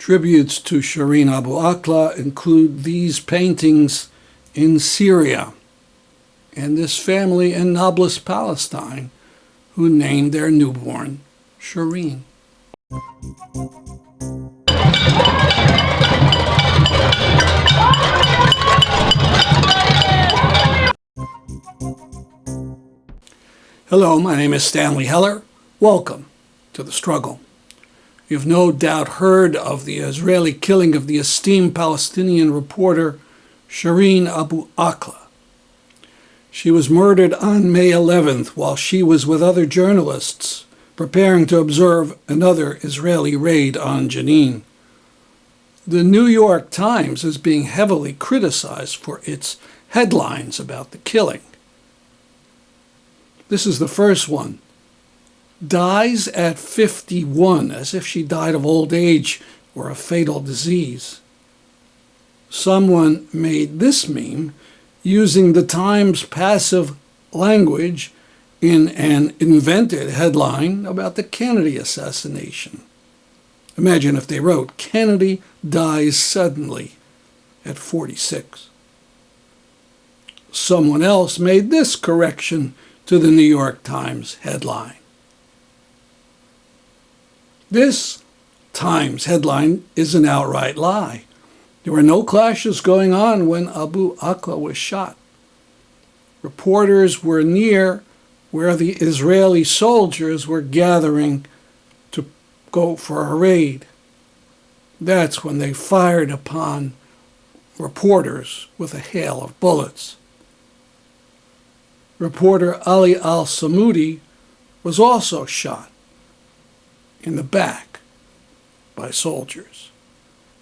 Tributes to Shireen Abu Akleh include these paintings in Syria and this family in Nablus, Palestine, who named their newborn Shireen. Hello, my name is Stanley Heller. Welcome to The Struggle. You've no doubt heard of the Israeli killing of the esteemed Palestinian reporter Shireen Abu Akleh. She was murdered on May 11th while she was with other journalists preparing to observe another Israeli raid on Jenin. The New York Times is being heavily criticized for its headlines about the killing. This is the first one. Dies at 51, as if she died of old age or a fatal disease. Someone made this meme using the Times' passive language in an invented headline about the Kennedy assassination. Imagine if they wrote, "Kennedy dies suddenly at 46. Someone else made this correction to the New York Times headline. This Times headline is an outright lie. There were no clashes going on when Abu Akleh was shot. Reporters were near where the Israeli soldiers were gathering to go for a raid. That's when they fired upon reporters with a hail of bullets. Reporter Ali al-Samudi was also shot in the back by soldiers.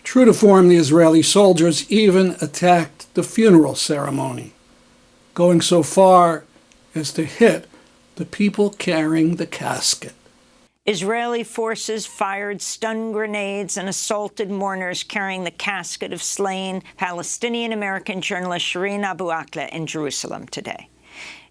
True to form, the Israeli soldiers even attacked the funeral ceremony, going so far as to hit the people carrying the casket. Israeli forces fired stun grenades and assaulted mourners carrying the casket of slain Palestinian-American journalist Shireen Abu Akleh in Jerusalem today.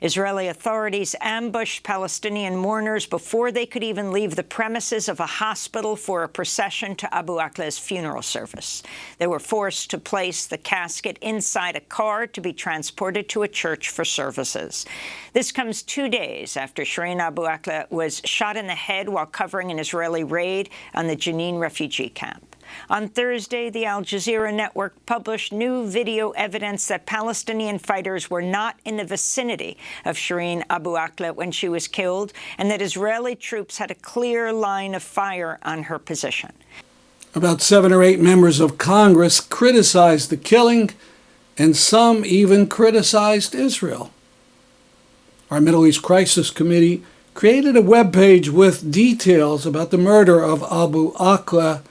Israeli authorities ambushed Palestinian mourners before they could even leave the premises of a hospital for a procession to Abu Akleh's funeral service. They were forced to place the casket inside a car to be transported to a church for services. This comes 2 days after Shireen Abu Akleh was shot in the head while covering an Israeli raid on the Jenin refugee camp. On Thursday, the Al Jazeera network published new video evidence that Palestinian fighters were not in the vicinity of Shireen Abu Akleh when she was killed, and that Israeli troops had a clear line of fire on her position. About 7 or 8 members of Congress criticized the killing, and some even criticized Israel. Our Middle East Crisis Committee created a webpage with details about the murder of Abu Akleh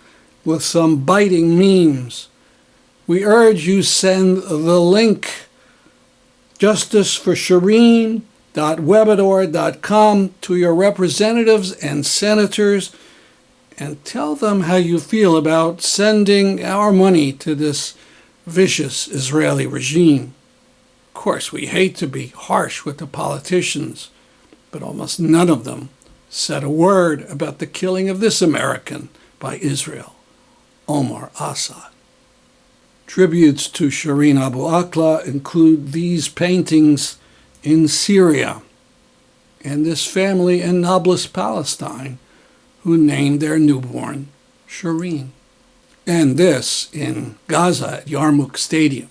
with some biting memes. We urge you send the link justiceforshireen.webador.com to your representatives and senators and tell them how you feel about sending our money to this vicious Israeli regime. Of course, we hate to be harsh with the politicians, but almost none of them said a word about the killing of this American by Israel, Omar Assad. Tributes to Shireen Abu Akleh include these paintings in Syria and this family in Nablus, Palestine, who named their newborn Shireen. And this in Gaza at Yarmouk Stadium.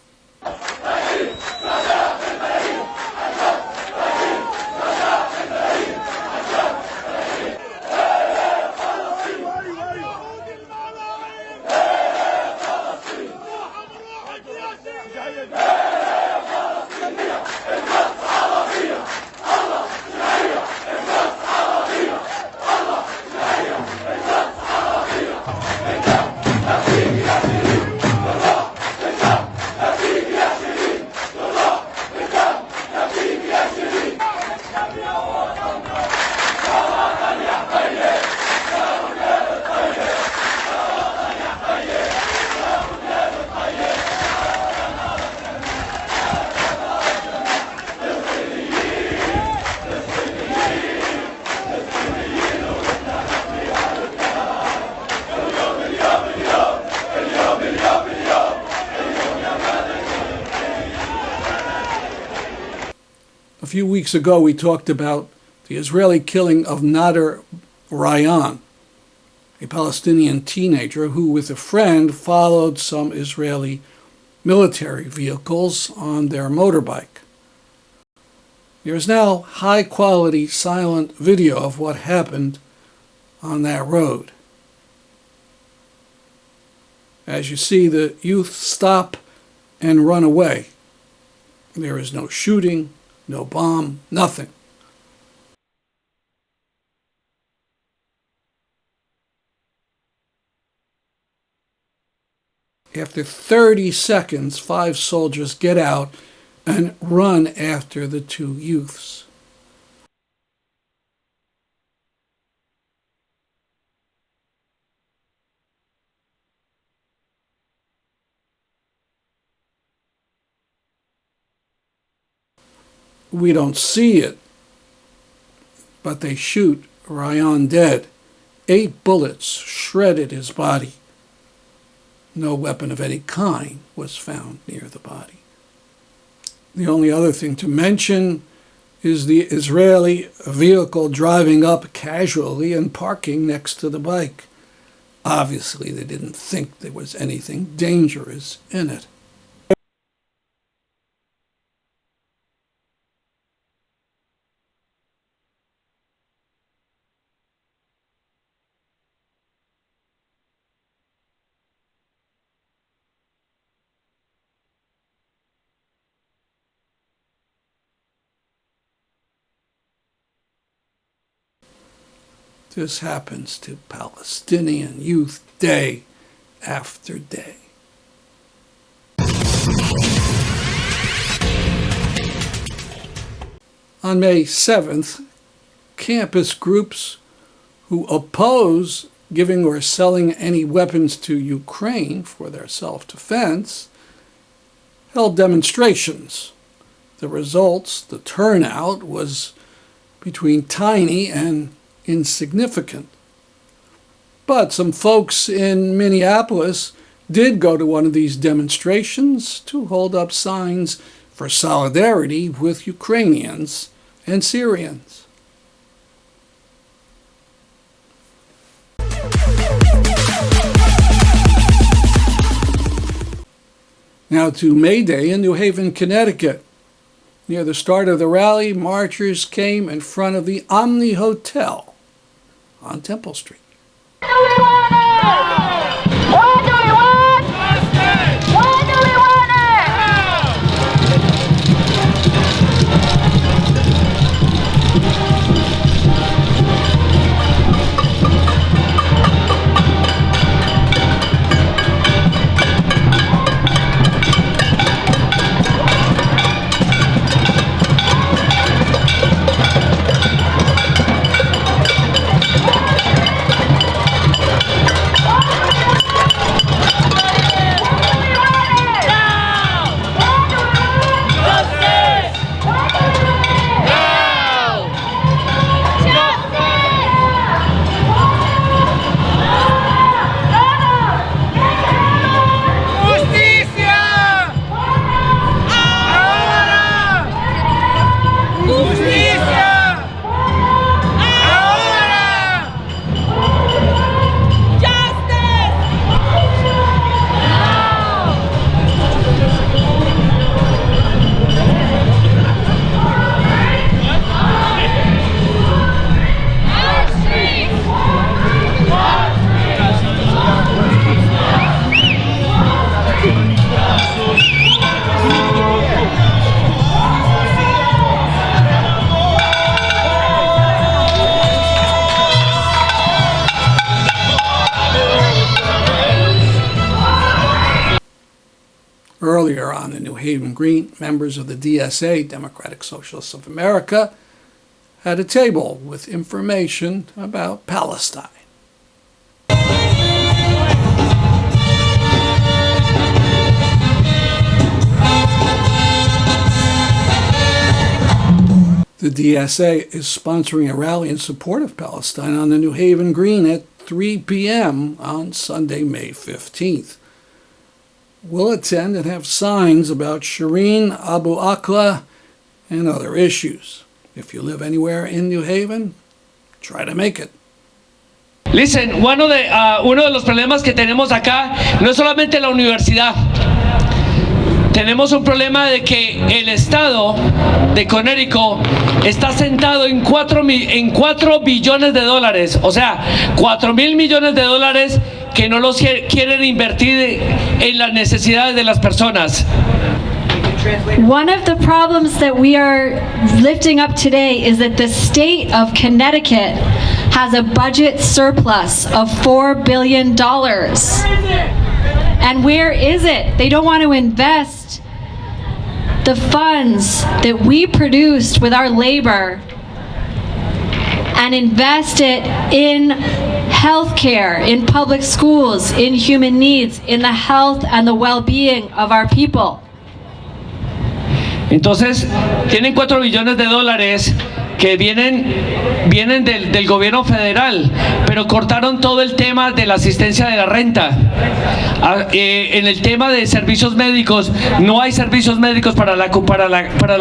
few weeks ago, we talked about the Israeli killing of Nader Ryan, a Palestinian teenager who, with a friend, followed some Israeli military vehicles on their motorbike. There is now high-quality silent video of what happened on that road. As you see, the youth stop and run away. There is no shooting, no bomb, nothing. After 30 seconds, 5 soldiers get out and run after the 2 youths. We don't see it, but they shoot Ryan dead. 8 bullets shredded his body. No weapon of any kind was found near the body. The only other thing to mention is the Israeli vehicle driving up casually and parking next to the bike. Obviously, they didn't think there was anything dangerous in it. This happens to Palestinian youth day after day. On May 7th, campus groups who oppose giving or selling any weapons to Ukraine for their self-defense held demonstrations. The results, the turnout, was between tiny and insignificant. But some folks in Minneapolis did go to one of these demonstrations to hold up signs for solidarity with Ukrainians and Syrians. Now to May Day in New Haven, Connecticut. Near the start of the rally, marchers came in front of the Omni Hotel on Temple Street. What do we want? What do we want? Justice! What do we want? Earlier on the New Haven Green, members of the DSA, Democratic Socialists of America, had a table with information about Palestine. The DSA is sponsoring a rally in support of Palestine on the New Haven Green at 3 p.m. on Sunday, May 15th. We'll attend and have signs about Shireen Akleh and other issues. If you live anywhere in New Haven, try to make it. Listen, uno de los problemas que tenemos acá no es solamente la universidad. Tenemos un problema de que el estado de Connecticut está sentado en 4 billones de dólares, o sea, 4.000 millones de dólares que no los quieren invertir en las necesidades de las personas. One of the problems that we are lifting up today is that the state of Connecticut has a budget surplus of $4 billion. And where is it? They don't want to invest the funds that we produced with our labor and invest it in healthcare, in public schools, in human needs, in the health and the well-being of our people. Entonces, tienen 4 billones de dólares que vienen del gobierno federal, pero cortaron todo el tema de la asistencia de la renta. En el tema de servicios médicos, no hay servicios médicos para la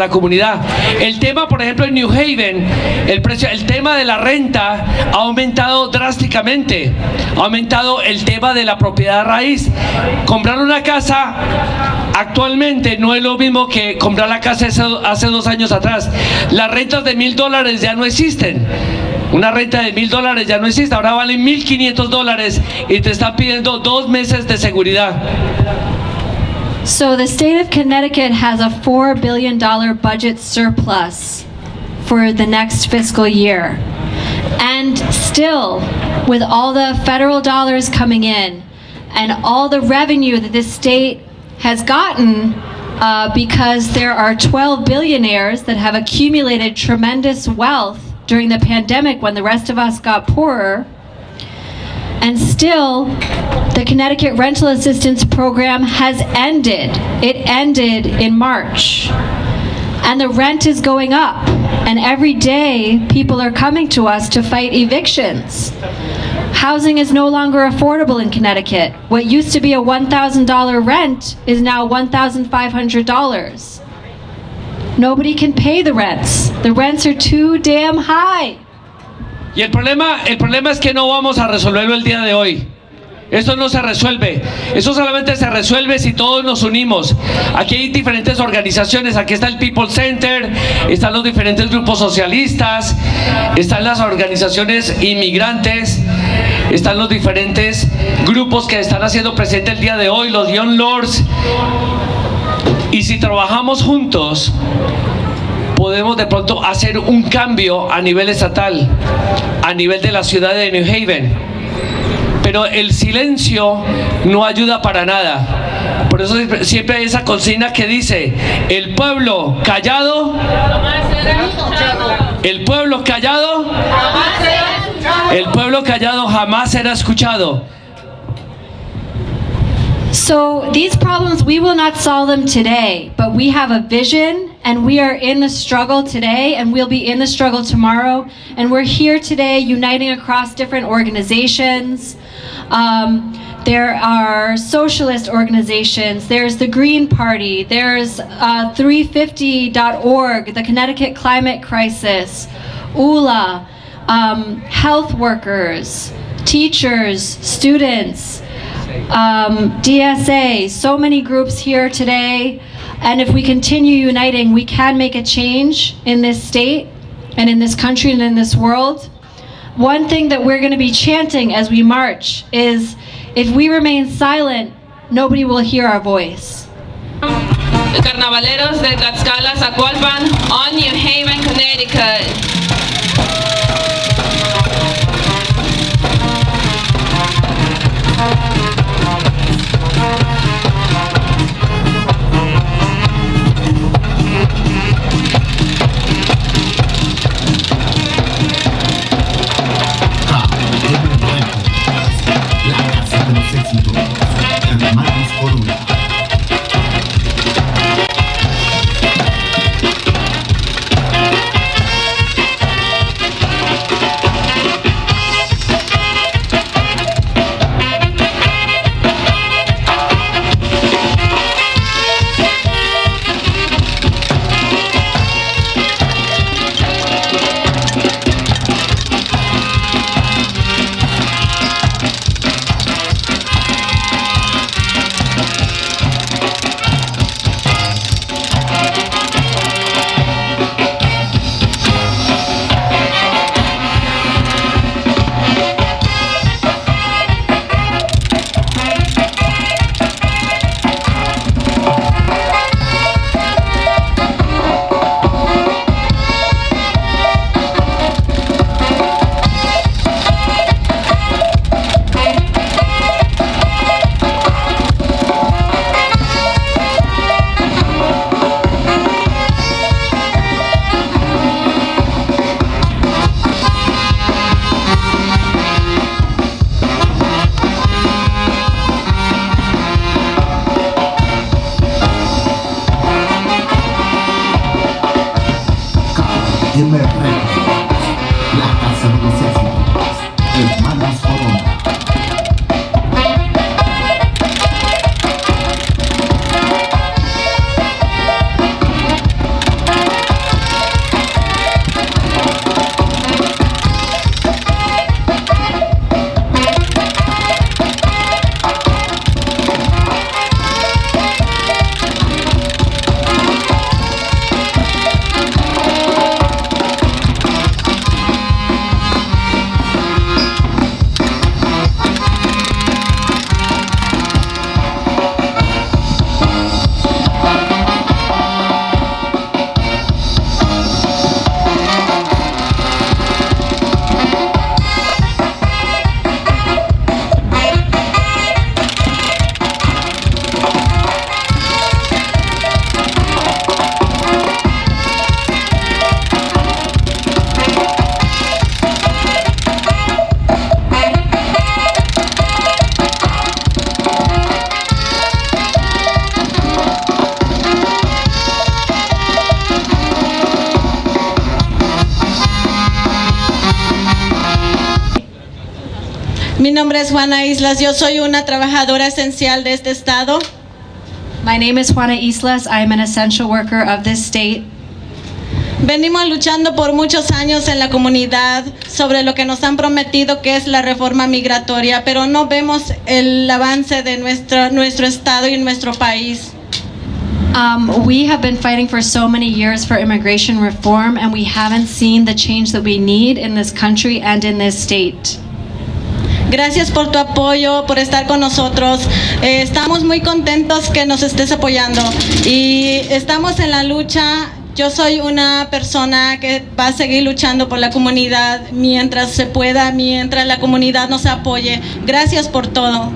comunidad. El tema, por ejemplo, en New Haven, el tema de la renta ha aumentado drásticamente. Ha aumentado el tema de la propiedad raíz. Comprar una casa actualmente no es lo mismo que comprar la casa hace 2 años atrás. Las rentas de $1,000 ya no existen. Una renta de $1,000 ya no existe. Ahora valen $1,500 y te están pidiendo 2 meses de seguridad. So the state of Connecticut has a $4 billion budget surplus for the next fiscal year. And still, with all the federal dollars coming in and all the revenue that this state has gotten, because there are 12 billionaires that have accumulated tremendous wealth during the pandemic when the rest of us got poorer. And still, the Connecticut Rental Assistance Program has ended. It ended in March. And the rent is going up. And every day, people are coming to us to fight evictions. Housing is no longer affordable in Connecticut. What used to be a $1,000 rent is now $1,500. Nobody can pay the rents. The rents are too damn high. Y el problema es que no vamos a resolverlo el día de hoy. Esto no se resuelve. Eso solamente se resuelve si todos nos unimos. Aquí hay diferentes organizaciones. Aquí está el People Center, están los diferentes grupos socialistas, están las organizaciones inmigrantes, están los diferentes grupos que están haciendo presente el día de hoy, los Young Lords. Y si trabajamos juntos, podemos de pronto hacer un cambio a nivel estatal, a nivel de la ciudad de New Haven. Pero el silencio no ayuda para nada. Por eso siempre hay esa consigna que dice: el pueblo callado, el pueblo callado, el pueblo callado jamás será escuchado. So these problems, we will not solve them today, but we have a vision and we are in the struggle today and we'll be in the struggle tomorrow. And we're here today uniting across different organizations. There are socialist organizations, there's the Green Party, there's 350.org, the Connecticut Climate Crisis, ULA, health workers, teachers, students, DSA, so many groups here today. And if we continue uniting, we can make a change in this state and in this country and in this world. One thing that we're going to be chanting as we march is, if we remain silent, nobody will hear our voice. The Carnavaleros de Tlaxcala, Zacualpan, on New Haven, Connecticut. Mi nombre es Juana Islas, yo soy una trabajadora esencial de este estado. My name is Juana Islas. I am an essential worker of this state. Venimos luchando por muchos años en la comunidad sobre lo que nos han prometido que es la reforma migratoria, pero no vemos el avance de nuestro estado y nuestro país. We have been fighting for so many years for immigration reform, and we haven't seen the change that we need in this country and in this state. Gracias por tu apoyo, por estar con nosotros. Estamos muy contentos que nos estés apoyando y estamos en la lucha. Yo soy una persona que va a seguir luchando por la comunidad mientras se pueda, mientras la comunidad nos apoye. Gracias por todo.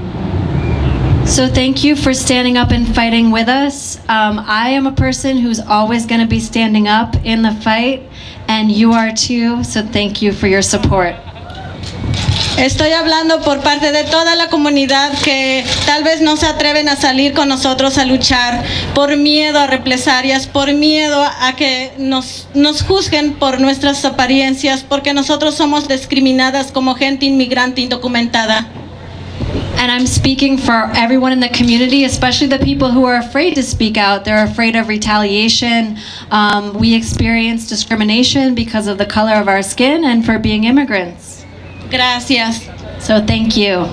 So thank you for standing up and fighting with us. I am a person who's always going to be standing up in the fight, and you are too, so thank you for your support. Estoy hablando por parte de toda la comunidad que tal vez no se atreven a salir con nosotros a luchar por miedo a represalias, por miedo a que nos juzguen por nuestras apariencias, porque nosotros somos discriminadas como gente inmigrante indocumentada. And I'm speaking for everyone in the community, especially the people who are afraid to speak out. They're afraid of retaliation. We experience discrimination because of the color of our skin and for being immigrants. Gracias. So thank you.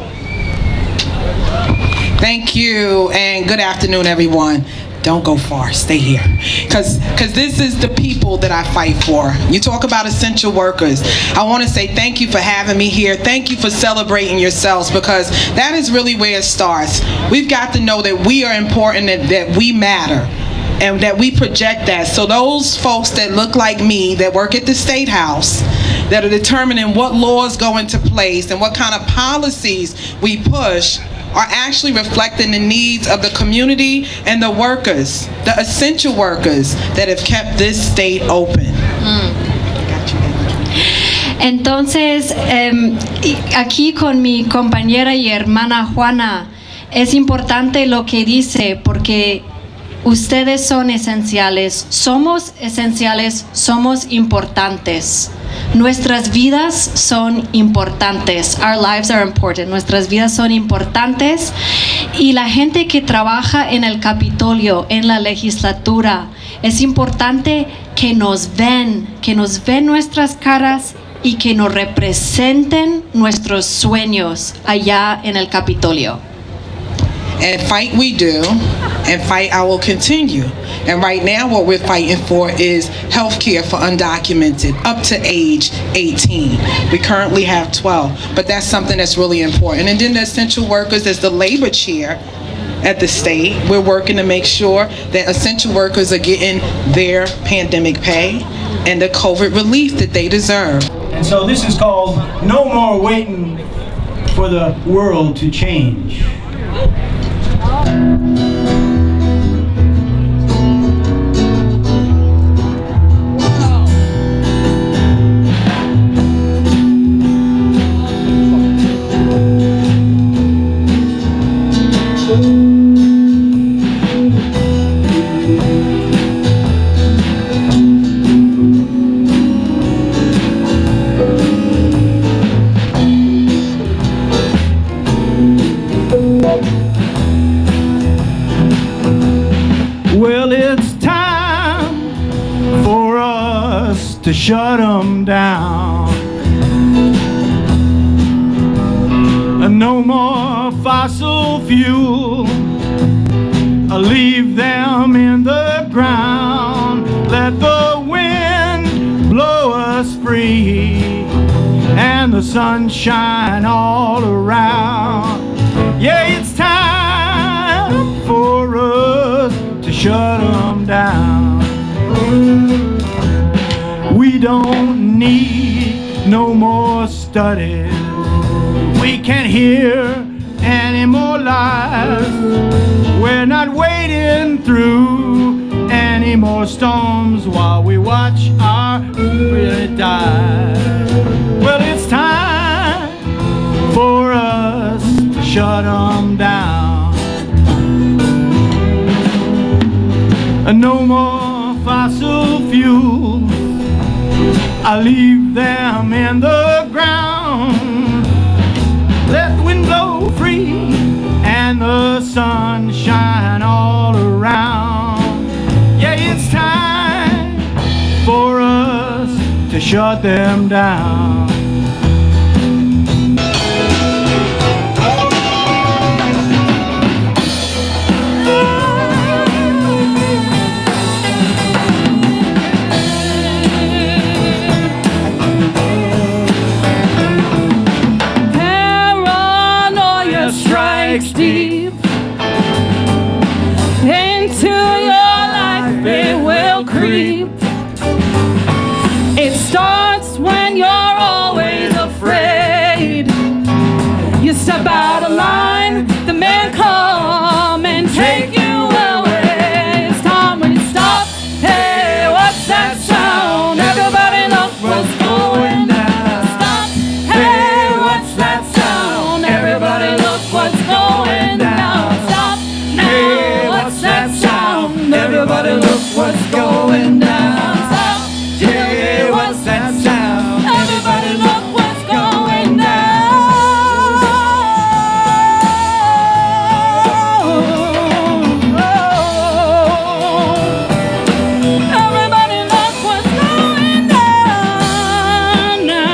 Thank you, and good afternoon, everyone. Don't go far, stay here. Because this is the people that I fight for. You talk about essential workers. I want to say thank you for having me here. Thank you for celebrating yourselves, because that is really where it starts. We've got to know that we are important, that we matter, and that we project that. So those folks that look like me, that work at the State House, that are determining what laws go into place and what kind of policies we push, are actually reflecting the needs of the community and the workers, the essential workers that have kept this state open. Entonces, aquí con mi compañera y hermana Juana, es importante lo que dice, porque ustedes son esenciales, somos importantes. Nuestras vidas son importantes. Our lives are important. Nuestras vidas son importantes. Y la gente que trabaja en el Capitolio, en la legislatura, es importante que nos ven nuestras caras y que nos representen nuestros sueños allá en el Capitolio. And fight we do, and fight I will continue. And right now what we're fighting for is health care for undocumented up to age 18. We currently have 12, but that's something that's really important. And then the essential workers, as the labor chair at the state, we're working to make sure that essential workers are getting their pandemic pay and the COVID relief that they deserve. And so this is called No More Waiting for the World to Change. Well, it's time for us to shut them down. No more fossil fuel. Leave them in the ground. Let the wind blow us free and the sun shine all around. Yeah, it's time for us to shut them down. We don't need no more studies. We can't hear any more lies. We're not wading through any more storms while we watch our freedom die. Well, it's time for us to shut them down. No more fossil fuels. I leave them in the ground. Let free and the sunshine all around. Yeah, it's time for us to shut them down. Strikes deep into your life, it will creep. It starts when you're always afraid. You step out of line, the men come and take you away. It's time when you stop. Hey, what's that sound? Everybody look what's going down. Stop. Hey, what's that sound? Everybody look what's going down. Stop. Hey, what's that sound? Everybody look what's going down. Stop. Hey, what's that sound? Everybody look what's going down. Everybody look what's going down now.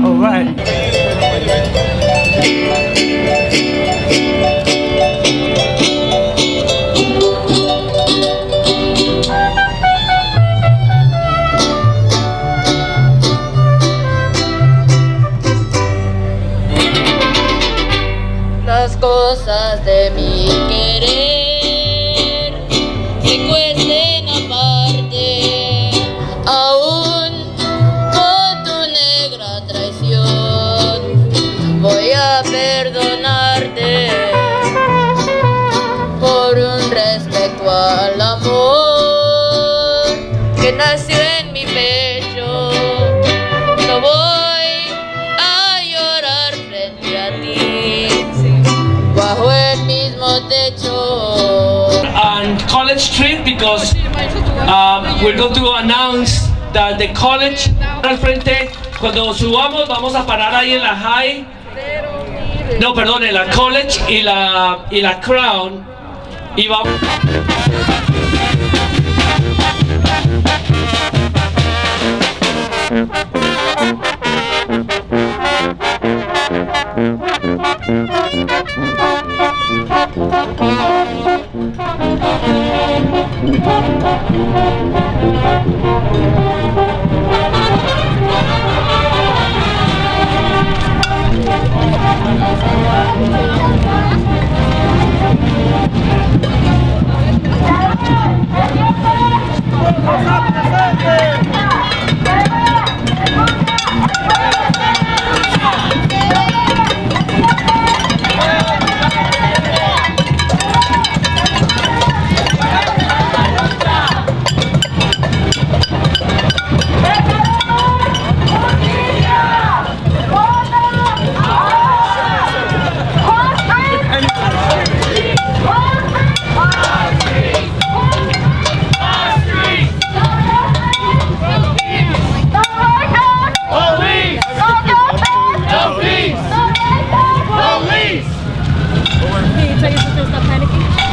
All right. Las cosas de mi querer se cuecen aparte, aún con tu negra traición. Voy a perdonarte por un respeto al amor que nació en mi pecho. No voy a llorar frente a ti, bajo el mismo techo. On College Street, because we're going to announce that the college al frente, cuando subamos vamos a parar ahí en la High, no, perdón, en la College y la Crown, y vamos.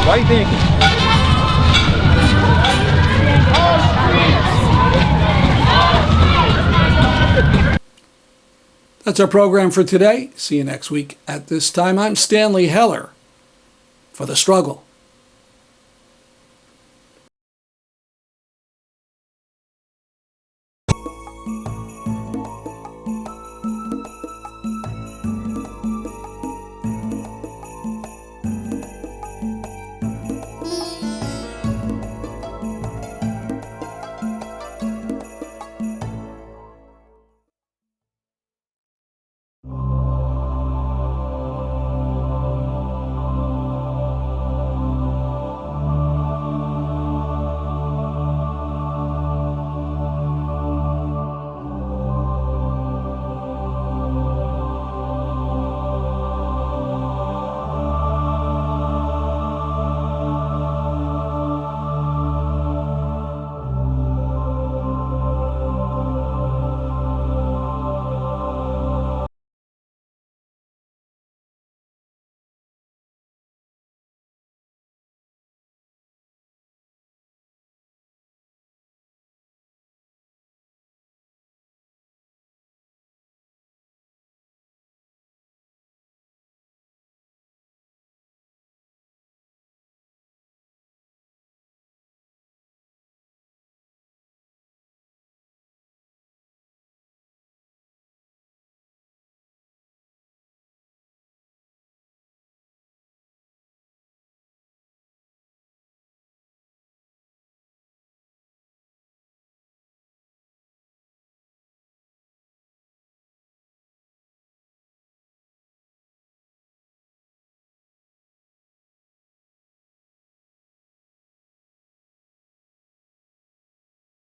Why are you thinking? That's our program for today. See you next week at this time. I'm Stanley Heller for The Struggle.